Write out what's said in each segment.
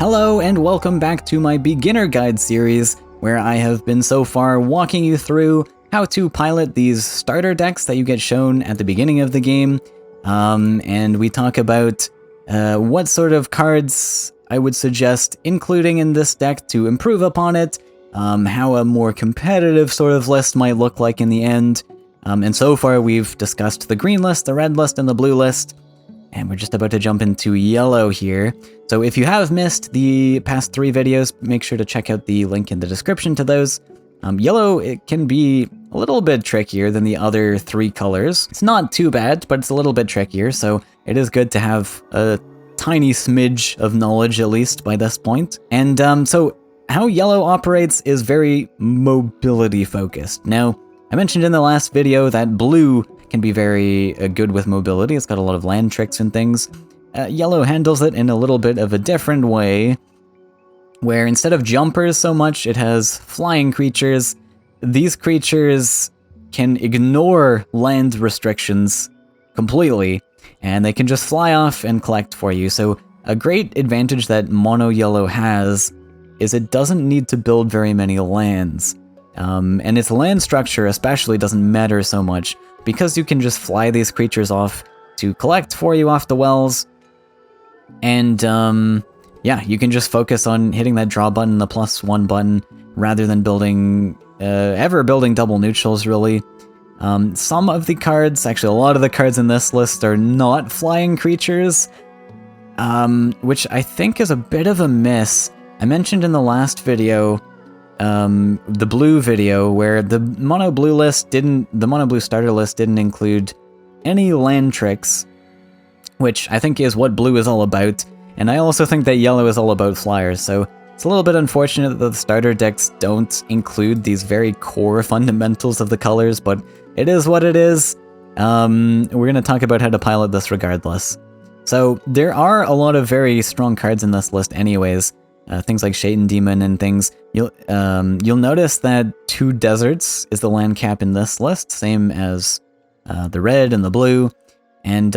Hello and welcome back to my beginner guide series, where I have been so far walking you through how to pilot these starter decks that you get shown at the beginning of the game, and we talk about what sort of cards I would suggest including in this deck to improve upon it, how a more competitive sort of list might look like in the end, and so far we've discussed the green list, the red list, and the blue list. And we're just about to jump into yellow here. So if you have missed the past 3 videos, make sure to check out the link in the description to those. Yellow, it can be a little bit trickier than the other 3 colors. It's not too bad, but it's a little bit trickier, so it is good to have a tiny smidge of knowledge at least by this point. And so how yellow operates is very mobility focused. Now, I mentioned in the last video that blue can be very good with mobility. It's got a lot of land tricks and things. Yellow handles it in a little bit of a different way, where instead of jumpers so much, it has flying creatures. These creatures can ignore land restrictions completely, and they can just fly off and collect for you. So a great advantage that mono yellow has is it doesn't need to build very many lands. And its land structure especially doesn't matter so much, because you can just fly these creatures off to collect for you off the wells. And yeah, you can just focus on hitting that draw button, the +1 button, rather than ever building double neutrals, really. Some of the cards, actually a lot of the cards in this list are not flying creatures, which I think is a bit of a miss. I mentioned in the last video, the blue video, where the mono blue starter list didn't include any land tricks, which I think is what blue is all about, and I also think that yellow is all about flyers, so it's a little bit unfortunate that the starter decks don't include these very core fundamentals of the colors, but it is what it is. We're going to talk about how to pilot this regardless. So there are a lot of very strong cards in this list anyways. Things like Shaitan Demon and things. You'll notice that 2 deserts is the land cap in this list, same as the red and the blue. And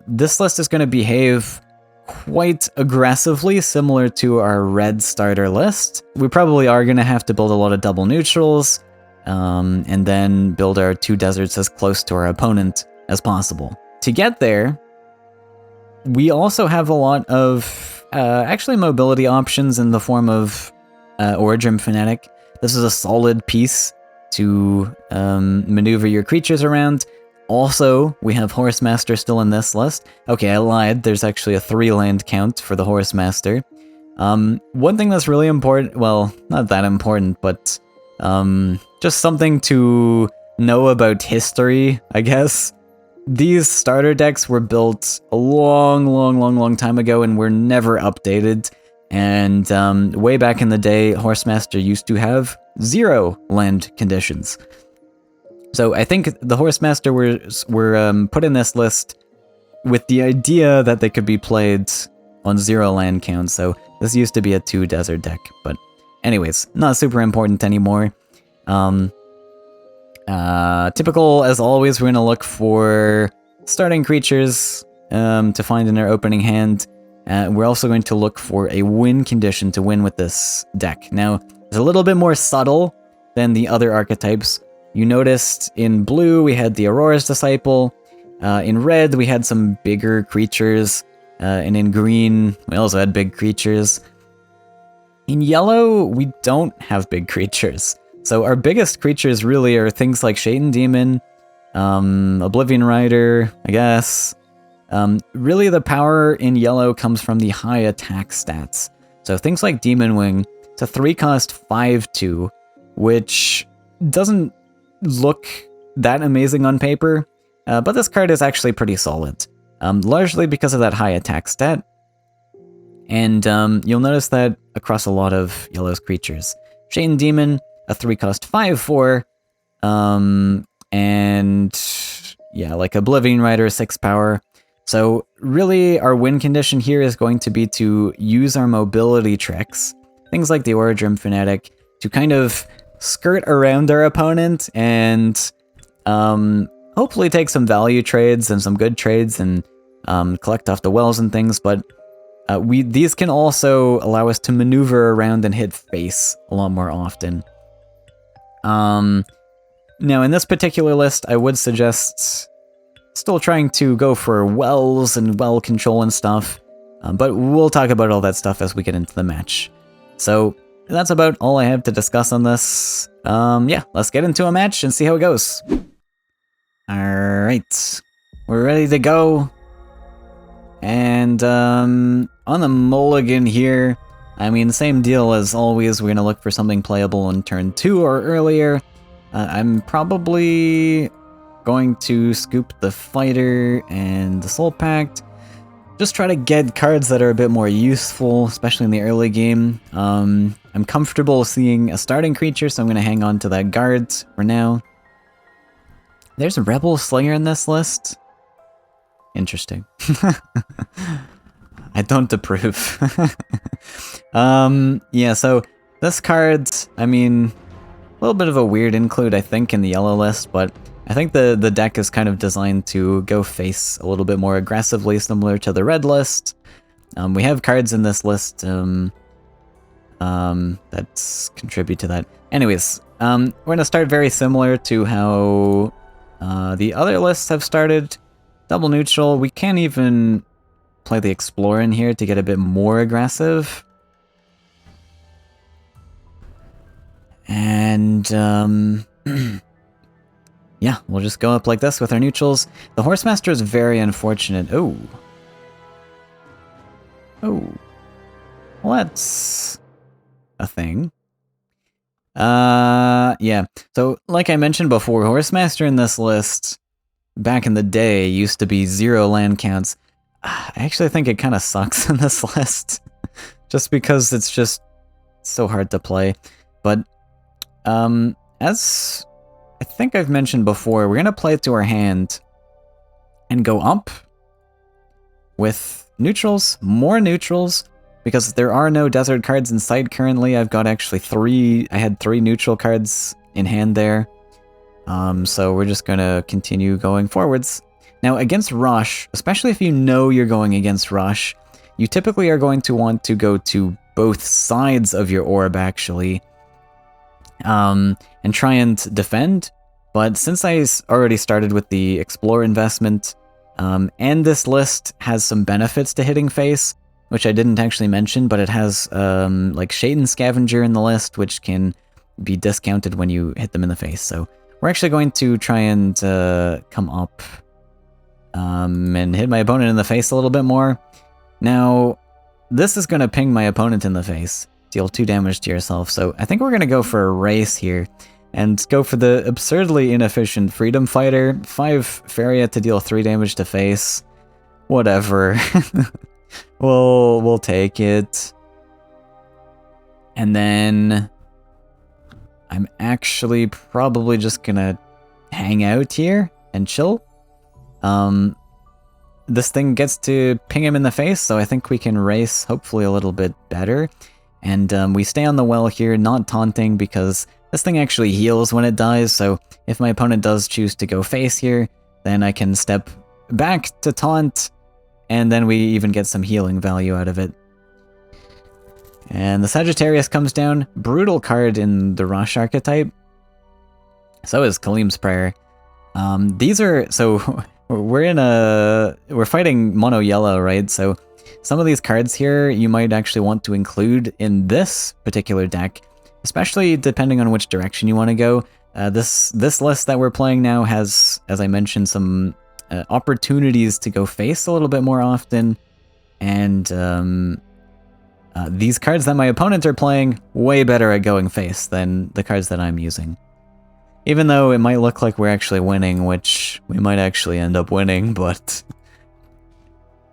this list is going to behave quite aggressively, similar to our red starter list. We probably are going to have to build a lot of double neutrals, and then build our 2 deserts as close to our opponent as possible. To get there, we also have a lot of actually mobility options in the form of Origin Fanatic. This is a solid piece to maneuver your creatures around. Also, we have Horsemaster still in this list. Okay, I lied. There's actually a 3-land count for the Horsemaster. One thing that's really important, well, not that important, but just something to know about history, I guess. These starter decks were built a long time ago and were never updated. And way back in the day, Horsemaster used to have 0 land conditions. So I think the Horsemaster were put in this list with the idea that they could be played on 0 land counts. So this used to be a 2 desert deck. But anyways, not super important anymore. Typical, as always, we're going to look for starting creatures to find in our opening hand. We're also going to look for a win condition to win with this deck. Now, it's a little bit more subtle than the other archetypes. You noticed in blue we had the Aurora's Disciple, in red we had some bigger creatures, and in green we also had big creatures. In yellow, we don't have big creatures. So our biggest creatures really are things like Shaitan Demon, Oblivion Rider, I guess. Really the power in yellow comes from the high attack stats. So things like Demon Wing, it's a 3-cost 5/2, which doesn't look that amazing on paper, but this card is actually pretty solid, largely because of that high attack stat. And you'll notice that across a lot of yellow's creatures. Shaitan Demon, a 3-cost 5/4, and yeah, like Oblivion Rider, 6 power. So really our win condition here is going to be to use our mobility tricks, things like the Origin Fanatic, to kind of skirt around our opponent and hopefully take some value trades and some good trades and collect off the wells and things, but these can also allow us to maneuver around and hit face a lot more often. Now, in this particular list, I would suggest still trying to go for wells and well control and stuff, but we'll talk about all that stuff as we get into the match. So that's about all I have to discuss on this. Yeah, let's get into a match and see how it goes. Alright, we're ready to go. And on the mulligan here, I mean, same deal as always, we're going to look for something playable in turn 2 or earlier. I'm probably going to scoop the fighter and the soul pact. Just try to get cards that are a bit more useful, especially in the early game. I'm comfortable seeing a starting creature, so I'm going to hang on to that guard for now. There's a Rebel Slayer in this list. Interesting. I don't approve. Yeah, so this card, I mean, a little bit of a weird include, I think, in the yellow list, but I think the deck is kind of designed to go face a little bit more aggressively, similar to the red list. We have cards in this list that contribute to that. Anyways, we're going to start very similar to how the other lists have started. Double neutral. We can't even play the Explorer in here to get a bit more aggressive. And, yeah, we'll just go up like this with our neutrals. The Horsemaster is very unfortunate. Oh. Oh. Well, that's a thing. Yeah. So, like I mentioned before, Horsemaster in this list, back in the day, used to be 0 land counts. I actually think it kind of sucks in this list. Just because it's just so hard to play. But, as I think I've mentioned before, we're going to play it to our hand and go up with neutrals, more neutrals, because there are no desert cards in sight currently. I've got actually I had 3 neutral cards in hand there. So we're just going to continue going forwards. Now, against Rush, especially if you know you're going against Rush, you typically are going to want to go to both sides of your orb, actually, and try and defend. But since I already started with the Explore investment, and this list has some benefits to hitting face, which I didn't actually mention, but it has like Shaitan Scavenger in the list, which can be discounted when you hit them in the face. So we're actually going to try and come up and hit my opponent in the face a little bit more. Now, this is going to ping my opponent in the face, deal 2 damage to yourself, so I think we're going to go for a race here, and go for the absurdly inefficient Freedom Fighter, 5 Faeria to deal 3 damage to face. Whatever. We'll take it. And then I'm actually probably just gonna hang out here and chill. This thing gets to ping him in the face, so I think we can race hopefully a little bit better. And we stay on the well here, not taunting, because this thing actually heals when it dies, so if my opponent does choose to go face here, then I can step back to taunt, and then we even get some healing value out of it. And the Sagittarius comes down, brutal card in the Rush archetype. So is Kalim's Prayer. These are, so we're fighting mono yellow, right? So some of these cards here you might actually want to include in this particular deck, especially depending on which direction you want to go. This list that we're playing now has, as I mentioned, some opportunities to go face a little bit more often, and these cards that my opponents are playing, way better at going face than the cards that I'm using. Even though it might look like we're actually winning, which we might actually end up winning, but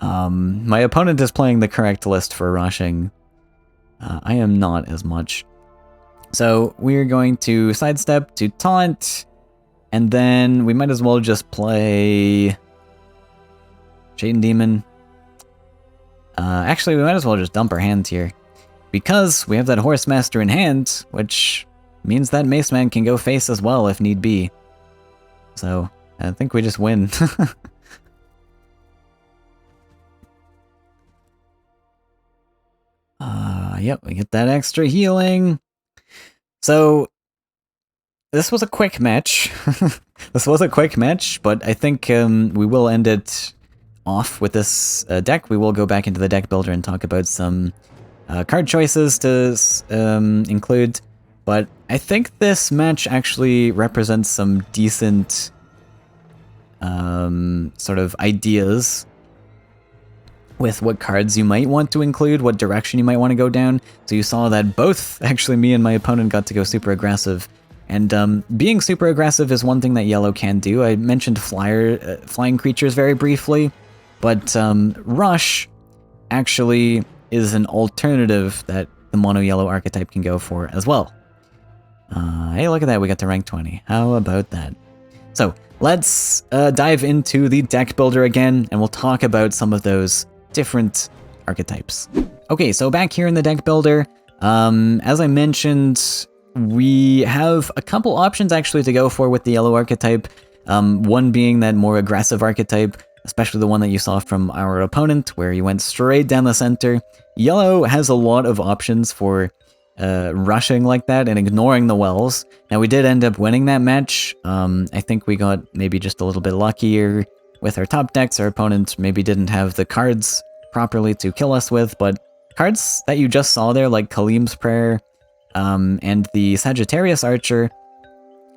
my opponent is playing the correct list for rushing. I am not as much. So we're going to sidestep to taunt, and then we might as well just play Shaitan Demon. Actually, we might as well just dump our hand here, because we have that Horsemaster in hand, which means that Mace Man can go face as well if need be. So I think we just win. Yep, we get that extra healing. So, this was a quick match. This was a quick match, but I think we will end it off with this deck. We will go back into the deck builder and talk about some card choices to include. But I think this match actually represents some decent sort of ideas with what cards you might want to include, what direction you might want to go down. So you saw that both, actually me and my opponent, got to go super aggressive. And being super aggressive is one thing that yellow can do. I mentioned flying creatures very briefly, but Rush actually is an alternative that the mono-yellow archetype can go for as well. Hey, look at that, we got to rank 20. How about that? So let's dive into the deck builder again, and we'll talk about some of those different archetypes. Okay, so back here in the deck builder, as I mentioned, we have a couple options actually to go for with the yellow archetype. One being that more aggressive archetype, especially the one that you saw from our opponent, where he went straight down the center. Yellow has a lot of options for rushing like that and ignoring the wells. Now, we did end up winning that match. I think we got maybe just a little bit luckier with our top decks. Our opponent maybe didn't have the cards properly to kill us with, but cards that you just saw there, like Khalim's Prayer, and the Sagittarius Archer,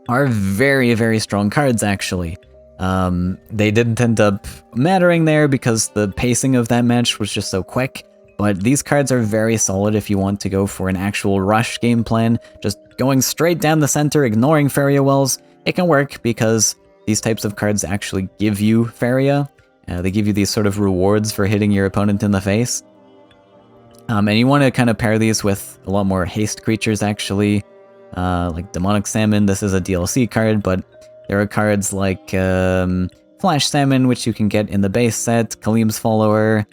are very, very strong cards, actually. They didn't end up mattering there because the pacing of that match was just so quick, but these cards are very solid if you want to go for an actual rush game plan. Just going straight down the center, ignoring Faeria wells, it can work because these types of cards actually give you Faeria. They give you these sort of rewards for hitting your opponent in the face. And you want to kind of pair these with a lot more haste creatures, actually. Like Demonic Salmon, this is a DLC card, but there are cards like Flash Salmon, which you can get in the base set, Khalim's Follower,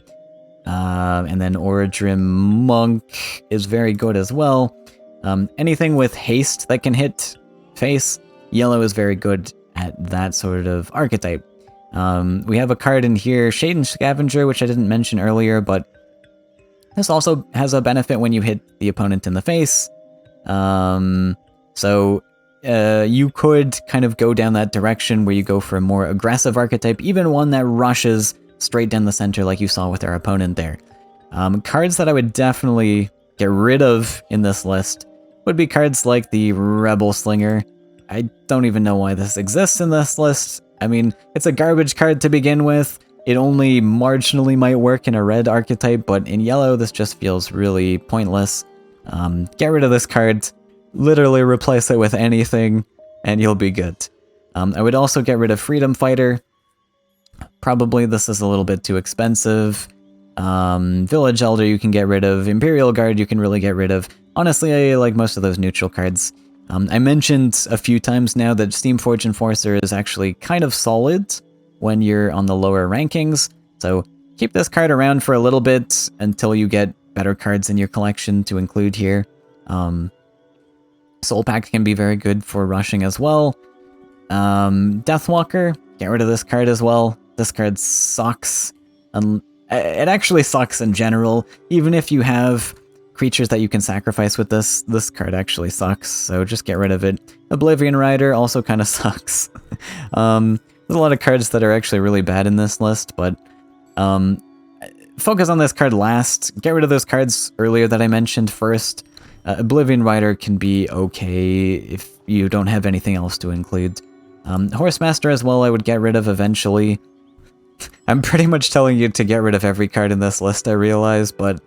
and then Orodrim Monk is very good as well. Anything with haste that can hit face, yellow is very good at that sort of archetype. We have a card in here, Shaden Scavenger, which I didn't mention earlier, but this also has a benefit when you hit the opponent in the face. So you could kind of go down that direction where you go for a more aggressive archetype, even one that rushes straight down the center like you saw with our opponent there. Cards that I would definitely get rid of in this list would be cards like the Rebel Slinger. I don't even know why this exists in this list. I mean, it's a garbage card to begin with. It only marginally might work in a red archetype, but in yellow, this just feels really pointless. Get rid of this card, literally replace it with anything, and you'll be good. I would also get rid of Freedom Fighter. Probably this is a little bit too expensive. Village Elder you can get rid of. Imperial Guard you can really get rid of. Honestly, I like most of those neutral cards. I mentioned a few times now that Steamforged Enforcer is actually kind of solid when you're on the lower rankings, so keep this card around for a little bit until you get better cards in your collection to include here. Soul Pack can be very good for rushing as well. Deathwalker, get rid of this card as well. This card sucks. It actually sucks in general. Even if you have creatures that you can sacrifice with this card actually sucks, so just get rid of it. Oblivion Rider also kind of sucks. There's a lot of cards that are actually really bad in this list, but focus on this card last. Get rid of those cards earlier that I mentioned first. Oblivion Rider can be okay if you don't have anything else to include. Horsemaster as well I would get rid of eventually. I'm pretty much telling you to get rid of every card in this list, I realize, but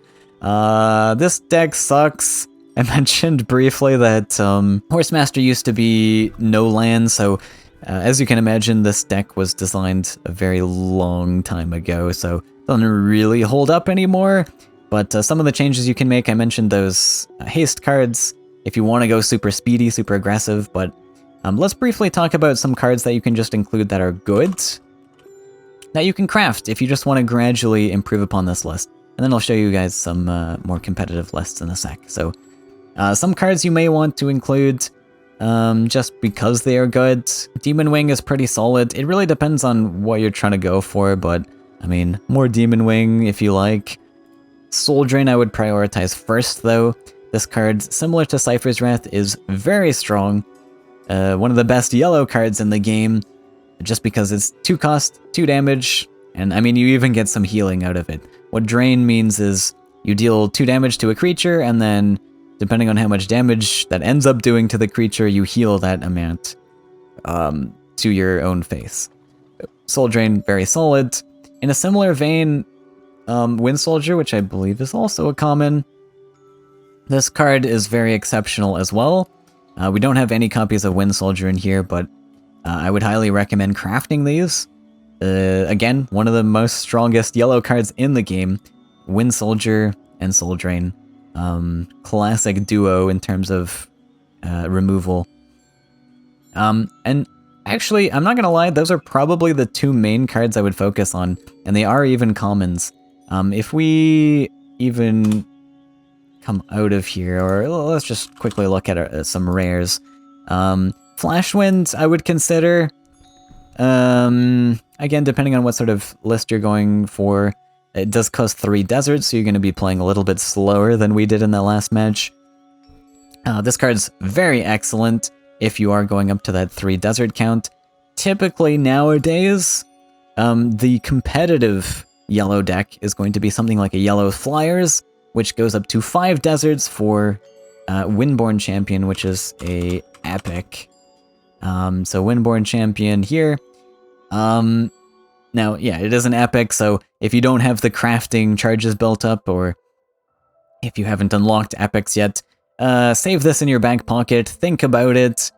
this deck sucks. I mentioned briefly that Horsemaster used to be no land, so as you can imagine, this deck was designed a very long time ago, so it doesn't really hold up anymore. But some of the changes you can make, I mentioned those haste cards, if you want to go super speedy, super aggressive, but let's briefly talk about some cards that you can just include that are good, that you can craft if you just want to gradually improve upon this list. And then I'll show you guys some more competitive lists in a sec. So some cards you may want to include just because they are good. Demon Wing is pretty solid. It really depends on what you're trying to go for, but I mean, more Demon Wing if you like. Soul Drain I would prioritize first, though. This card, similar to Cypher's Wrath, is very strong. One of the best yellow cards in the game, just because it's 2 cost, 2 damage, and I mean, you even get some healing out of it. What Drain means is you deal 2 damage to a creature, and then, depending on how much damage that ends up doing to the creature, you heal that amount to your own face. Soul Drain, very solid. In a similar vein, Wind Soldier, which I believe is also a common. This card is very exceptional as well. We don't have any copies of Wind Soldier in here, but I would highly recommend crafting these. Again, one of the most strongest yellow cards in the game. Wind Soldier and Soul Drain. Classic duo in terms of removal. And actually, I'm not gonna lie, those are probably the 2 main cards I would focus on, and they are even commons. If we even come out of here, or let's just quickly look at some rares. Flashwind, I would consider. Again, depending on what sort of list you're going for, it does cost 3 deserts, so you're going to be playing a little bit slower than we did in the last match. This card's very excellent if you are going up to that 3 desert count. Typically nowadays, the competitive yellow deck is going to be something like a Yellow Flyers, which goes up to 5 deserts for Windborn Champion, which is a epic. So Windborn Champion here. Now, yeah, it is an epic, so if you don't have the crafting charges built up, or if you haven't unlocked epics yet, save this in your back pocket, think about it.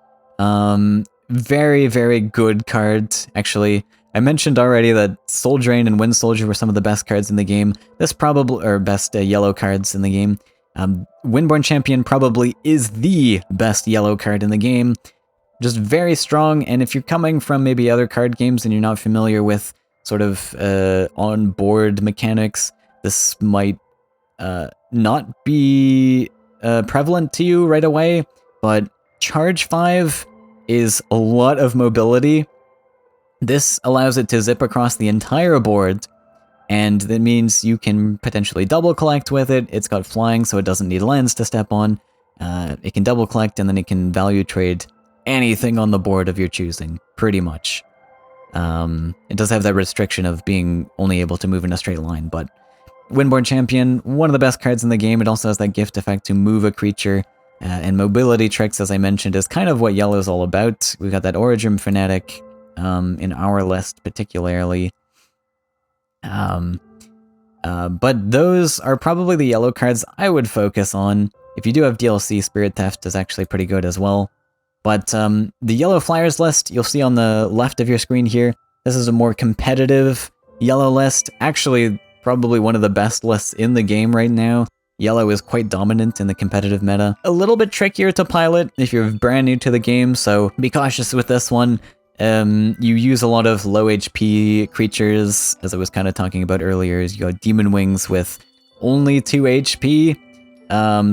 Very, very good card, actually. I mentioned already that Soul Drain and Wind Soldier were some of the best cards in the game. This probably, or best yellow cards in the game. Windborn Champion probably is the best yellow card in the game. Just very strong, and if you're coming from maybe other card games and you're not familiar with sort of on-board mechanics, this might not be prevalent to you right away, but Charge 5 is a lot of mobility. This allows it to zip across the entire board, and that means you can potentially double collect with it. It's got flying, so it doesn't need lands to step on. It can double collect, and then it can value trade anything on the board of your choosing, pretty much. It does have that restriction of being only able to move in a straight line, but Windborn Champion, one of the best cards in the game. It also has that gift effect to move a creature, and mobility tricks, as I mentioned, is kind of what yellow's all about. We've got that Origin Fanatic in our list particularly. But those are probably the yellow cards I would focus on. If you do have DLC, Spirit Theft is actually pretty good as well. But the Yellow Flyers list, you'll see on the left of your screen here, this is a more competitive yellow list. Actually, probably one of the best lists in the game right now. Yellow is quite dominant in the competitive meta. A little bit trickier to pilot if you're brand new to the game, so be cautious with this one. You use a lot of low HP creatures, as I was kind of talking about earlier. You got Demon Wings with only 2 HP,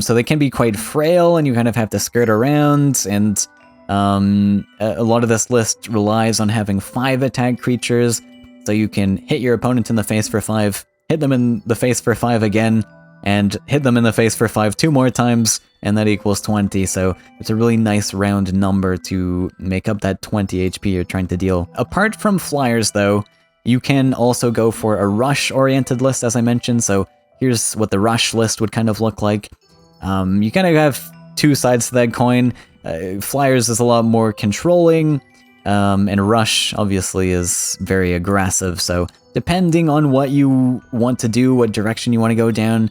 so they can be quite frail, and you kind of have to skirt around, and a lot of this list relies on having 5 attack creatures, so you can hit your opponent in the face for 5, hit them in the face for 5 again, and hit them in the face for 5 2 more times, and that equals 20, so it's a really nice round number to make up that 20 HP you're trying to deal. Apart from Flyers, though, you can also go for a rush-oriented list, as I mentioned, so here's what the rush list would kind of look like. You kind of have 2 sides to that coin. Flyers is a lot more controlling, and Rush obviously is very aggressive, so depending on what you want to do, what direction you want to go down,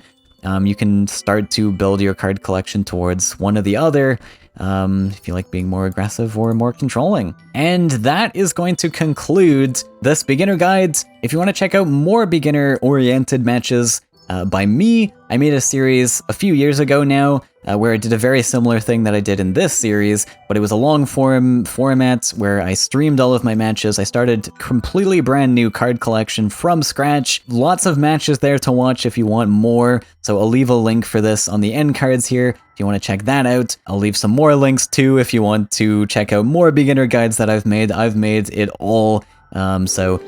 you can start to build your card collection towards one or the other, if you like being more aggressive or more controlling. And that is going to conclude this beginner guide. If you want to check out more beginner-oriented matches by me, I made a series a few years ago now, where I did a very similar thing that I did in this series, but it was a long-form format where I streamed all of my matches. I started completely brand new card collection from scratch. Lots of matches there to watch if you want more, so I'll leave a link for this on the end cards here if you want to check that out. I'll leave some more links too if you want to check out more beginner guides that I've made. I've made it all So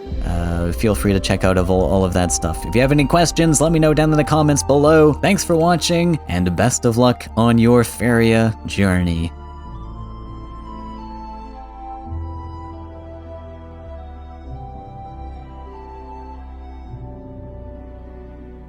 feel free to check out all of that stuff. If you have any questions, let me know down in the comments below. Thanks for watching, and best of luck on your Faeria journey.